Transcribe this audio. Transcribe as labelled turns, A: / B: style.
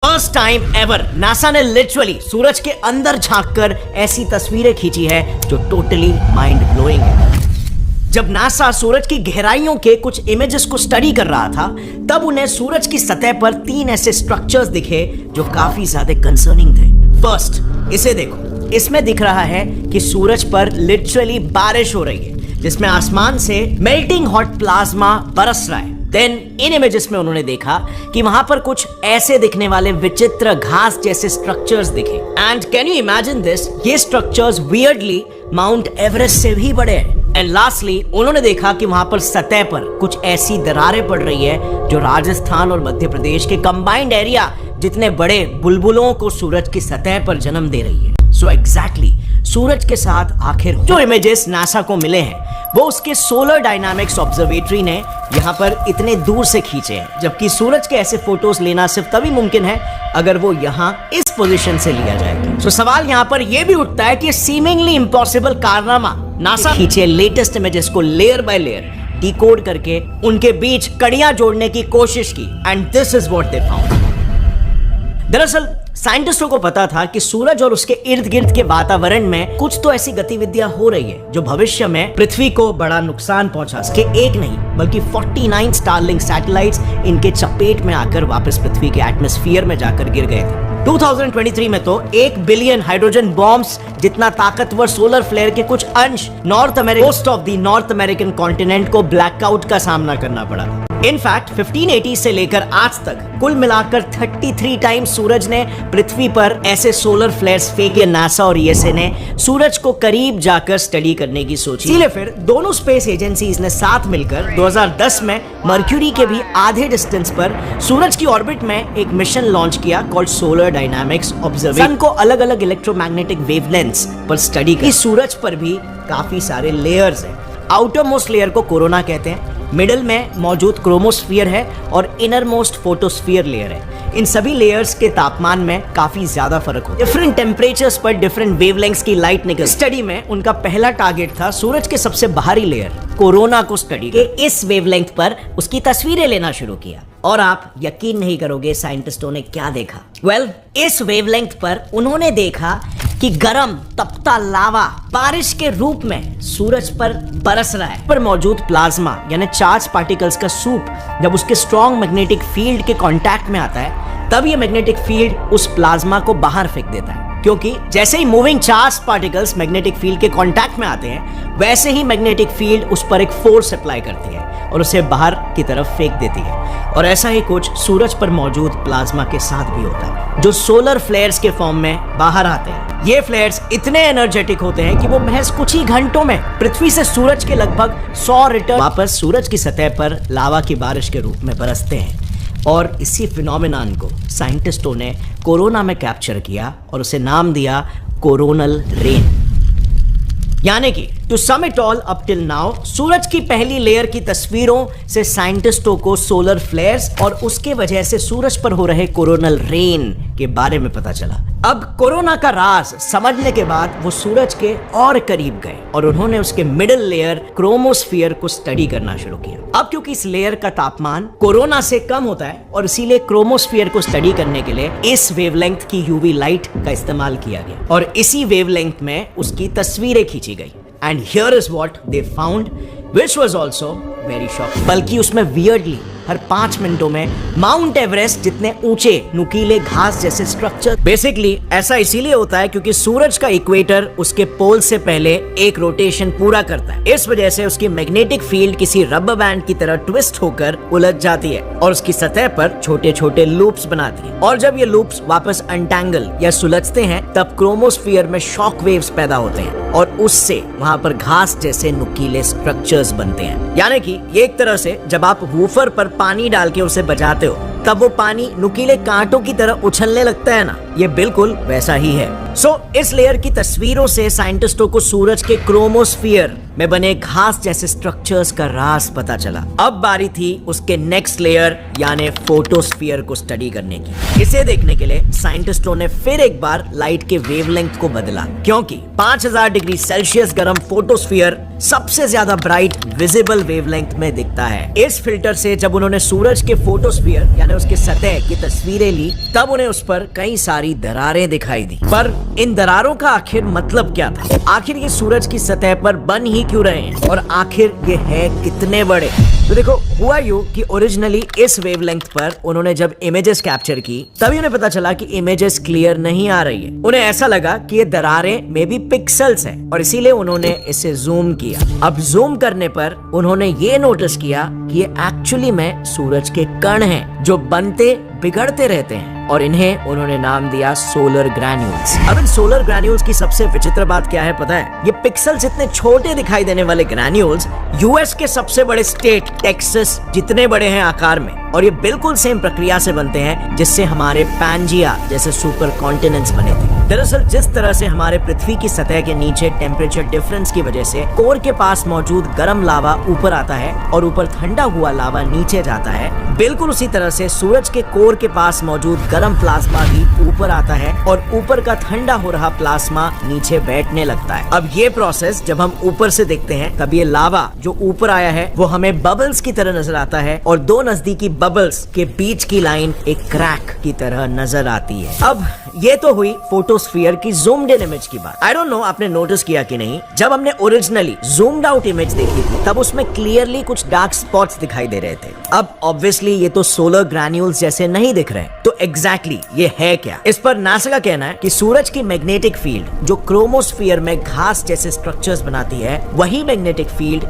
A: First time ever NASA ने literally सूरज के अंदर झांककर ऐसी तस्वीरें खींची है जो टोटली माइंड ब्लोइंग है। जब नासा सूरज की गहराइयों के कुछ इमेजेस को स्टडी कर रहा था, तब उन्हें सूरज की सतह पर 3 ऐसे स्ट्रक्चर्स दिखे जो काफी ज्यादा कंसर्निंग थे। फर्स्ट, इसे देखो, इसमें दिख रहा है कि सूरज पर लिटरली बारिश हो रही है, जिसमें आसमान से मेल्टिंग हॉट प्लाज्मा बरस रहा है। देन इन इमेजेस में उन्होंने देखा कि वहां पर कुछ ऐसे दिखने वाले विचित्र घास जैसे स्ट्रक्चर्स दिखे। And can you imagine this, ये स्ट्रक्चर्स वियर्डली माउंट एवरेस्ट से भी बड़े हैं। एंड लास्टली उन्होंने देखा कि वहां पर सतह पर कुछ ऐसी दरारें पड़ रही है जो राजस्थान और मध्य प्रदेश के कंबाइंड एरिया जितने बड़े बुलबुलों को सूरज की सतह पर जन्म दे रही है। सो एग्जैक्टली सूरज के साथ आखिर जो इमेजेस नासा को मिले हैं वो उसके सोलर डायनामिक्स ऑब्जर्वेटरी ने यहाँ पर इतने दूर से खींचे हैं, जबकि सूरज के ऐसे फोटोज लेना सिर्फ तभी मुमकिन है अगर वो यहाँ इस पोजीशन से लिया जाए। तो सवाल यहाँ पर यह भी उठता है कि सीमिंगली इम्पॉसिबल कारनामा नासा खींचे लेटेस्ट इमेजेस को लेयर बाय लेयर डिकोड करके उनके बीच कड़ियां जोड़ने की कोशिश की, and this is what they found. दरअसल साइंटिस्टों को पता था कि सूरज और उसके इर्द गिर्द के वातावरण में कुछ तो ऐसी गतिविधियां हो रही है जो भविष्य में पृथ्वी को बड़ा नुकसान पहुंचा सके। एक नहीं बल्कि 49 स्टारलिंक सैटेलाइट्स इनके चपेट में आकर वापस पृथ्वी के एटमॉस्फेयर में जाकर गिर गए थे। 2023 में तो 1 बिलियन हाइड्रोजन बॉम्ब्स जितना ताकतवर सोलर फ्लेयर के कुछ अंश most of the north American continent को ब्लैकआउट का सामना करना पड़ा। इनफैक्ट 1580 से लेकर आज तक कुल मिलाकर 33 टाइम सूरज ने पृथ्वी पर ऐसे सोलर फ्लेयर्स फेंके। नासा और ईएसए ने सूरज को करीब जाकर स्टडी करने की सोची। इसलिए फिर दोनों स्पेस एजेंसीज ने साथ मिलकर 2010 में मर्क्यूरी के भी आधे डिस्टेंस पर सूरज की ऑर्बिट में एक मिशन लॉन्च किया कॉल्ड सोलर डायनामिक्स ऑब्जर्वेटरी। सन को अलग अलग इलेक्ट्रोमैग्नेटिक वेवलेंथ्स पर स्टडी कर। सूरज पर भी काफी सारे लेयर्स हैं। आउटर मोस्ट लेयर को कोरोना कहते हैं, मिडल में मौजूद क्रोमोस्फीयर है और इनर मोस्ट फोटोस्फीयर लेयर है। इन सभी लेयर्स के तापमान में काफी ज्यादा फर्क होता है। डिफरेंट टेम्परेचर्स पर डिफरेंट वेवलेंथ्स की लाइट निकल। स्टडी में उनका पहला टारगेट था सूरज के सबसे बाहरी लेयर कोरोना को स्टडी के इस वेवलेंथ पर उसकी तस्वीरें लेना शुरू किया। और आप यकीन नहीं करोगे साइंटिस्टों ने क्या देखा। इस वेवलेंथ पर उन्होंने देखा कि गरम तपता लावा बारिश के रूप में सूरज पर बरस रहा है। पर मौजूद प्लाज्मा यानी चार्ज पार्टिकल्स का सूप जब उसके स्ट्रॉन्ग मैग्नेटिक फील्ड के कांटेक्ट में आता है, तब ये मैग्नेटिक फील्ड उस प्लाज्मा को बाहर फेंक देता है। क्योंकि जैसे ही moving charge particles magnetic field के कांटेक्ट में आते हैं, वैसे ही मैग्नेटिक फील्ड उस पर एक फोर्स अप्लाई करती है और उसे बाहर की तरफ फेंक देती है। और ऐसा ही कुछ सूरज पर मौजूद प्लाज्मा के साथ भी होता है, जो सोलर फ्लेयर्स के फॉर्म में बाहर आते हैं। ये फ्लेयर्स इतने एनर्जेटिक होते हैं कि वो महज कुछ ही घंटों में पृथ्वी से सूरज के लगभग 100 रिटर्न वापस सूरज की सतह पर लावा की बारिश के रूप में बरसते हैं। और इसी फिनोमेनन को साइंटिस्टों ने कोरोना में कैप्चर किया और उसे नाम दिया कोरोनल रेन। यानी कि to sum it all up till now, सूरज की पहली लेयर की तस्वीरों से साइंटिस्टों को सोलर फ्लेयर्स और उसके वजह से सूरज पर हो रहे कोरोनल रेन के बारे में पता चला। अब कोरोना का राज समझने के बाद वो सूरज के और करीब गए और उन्होंने उसके मिडिल लेयर क्रोमोस्फीयर को स्टडी करना शुरू किया। अब क्योंकि इस लेयर का तापमान कोरोना से कम होता है और इसीलिए क्रोमोस्फीयर को स्टडी करने के लिए इस वेवलेंथ की यूवी लाइट का इस्तेमाल किया गया और इसी वेवलेंथ में उसकी तस्वीरें खींची गई। And here is what they found, which was also very shocking. बल्कि उसमें वियर्डली हर 5 मिनटों में माउंट एवरेस्ट जितने ऊंचे नुकीले घास जैसे स्ट्रक्चर। बेसिकली ऐसा इसीलिए होता है क्योंकि सूरज का इक्वेटर उसके पोल से पहले एक रोटेशन पूरा करता है। इस वजह से उसकी मैग्नेटिक फील्ड किसी रबर बैंड की तरह ट्विस्ट होकर उलझ जाती है और उसकी सतह पर छोटे छोटे लूप्स बनाती है। और जब ये लूप्स वापस अनटैंगल या सुलझते हैं, तब क्रोमोस्फीयर में शॉक वेव्स पैदा होते हैं और उससे वहां पर घास जैसे नुकीले स्ट्रक्चर्स बनते हैं। यानी कि ये एक तरह से जब आप वूफर पर पानी डाल के उसे बजाते हो, तब वो पानी नुकीले कांटों की तरह उछलने लगता है ना, ये बिल्कुल वैसा ही है। इस लेयर की तस्वीरों से साइंटिस्टों को सूरज के क्रोमोस्फीयर में बने घास जैसे स्ट्रक्चर्स का राज पता चला। अब बारी थी उसके नेक्स्ट लेयर यानी फोटोस्फीयर को स्टडी करने की। इसे देखने के लिए साइंटिस्टों ने फिर एक बार लाइट के वेवलेंथ को बदला, क्योंकि 5000 डिग्री सेल्सियस गर्म फोटोस्फीयर सबसे ज्यादा ब्राइट विजिबल वेवलेंथ में दिखता है। इस फिल्टर से जब उन्होंने सूरज के फोटोस्फीयर यानी उसके सतह की तस्वीरें ली, तब उन्हें उस पर कई सारी दरारें दिखाई दी। पर इन दरारों का आखिर मतलब क्या था? आखिर ये सूरज की सतह पर बन ही क्यों रहे हैं और आखिर ये है कितने बड़े? तो देखो, हुआ यूं कि ओरिजिनली इस वेवलेंथ पर उन्होंने जब इमेजेस कैप्चर की, तभी उन्हें पता चला कि इमेजेस क्लियर नहीं आ रही है। उन्हें ऐसा लगा कि ये दरारें मे बी पिक्सेल्स हैं और इसीलिए उन्होंने इसे जूम किया। अब जूम करने पर उन्होंने ये नोटिस किया कि ये एक्चुअली में सूरज के कण हैं जो बनते बिगड़ते रहते हैं, और इन्हें उन्होंने नाम दिया सोलर ग्रैन्यूल्स। अब इन सोलर ग्रैन्यूल्स की सबसे विचित्र बात क्या है पता है? ये पिक्सेल्स इतने छोटे दिखाई देने वाले ग्रैन्यूल्स यूएस के सबसे बड़े स्टेट टेक्सास जितने बड़े हैं आकार में, और ये बिल्कुल सेम प्रक्रिया से बनते हैं जिससे हमारे पैंजिया जैसे सुपर कॉन्टिनेंट्स बने थे। दरअसल जिस तरह से हमारे पृथ्वी की सतह के नीचे टेम्परेचर डिफरेंस की वजह से कोर के पास मौजूद गर्म लावा ऊपर आता है और ऊपर ठंडा हुआ लावा नीचे जाता है, बिल्कुल उसी तरह से सूरज के कोर के पास मौजूद गर्म प्लाज्मा भी ऊपर आता है और ऊपर का ठंडा हो रहा प्लाज्मा नीचे बैठने लगता है। अब ये प्रोसेस जब हम ऊपर से देखते हैं, तब ये लावा जो ऊपर आया है वो हमें बबल्स की तरह नजर आता है, और दो नजदीकी बबल्स के बीच की लाइन एक क्रैक की तरह नजर आती है। अब ये तो हुई फोटोस्फीयर की जूम्ड इन इमेज की बात। आई डोंट नो आपने नोटिस किया कि नहीं, जब हमने ओरिजिनली जूम्ड आउट इमेज देखी थी तब उसमें क्लियरली कुछ डार्क स्पॉट्स दिखाई दे रहे थे। अब ऑब्वियसली ये तो सोलर ग्रैन्यूल्स जैसे नहीं दिख रहे, तो एग्जैक्टली ये है क्या? इस पर नासा का कहना है कि सूरज की मैग्नेटिक फील्ड जो क्रोमोस्फीयर में घास जैसे स्ट्रक्चर्स बनाती है, वही मैग्नेटिक फील्ड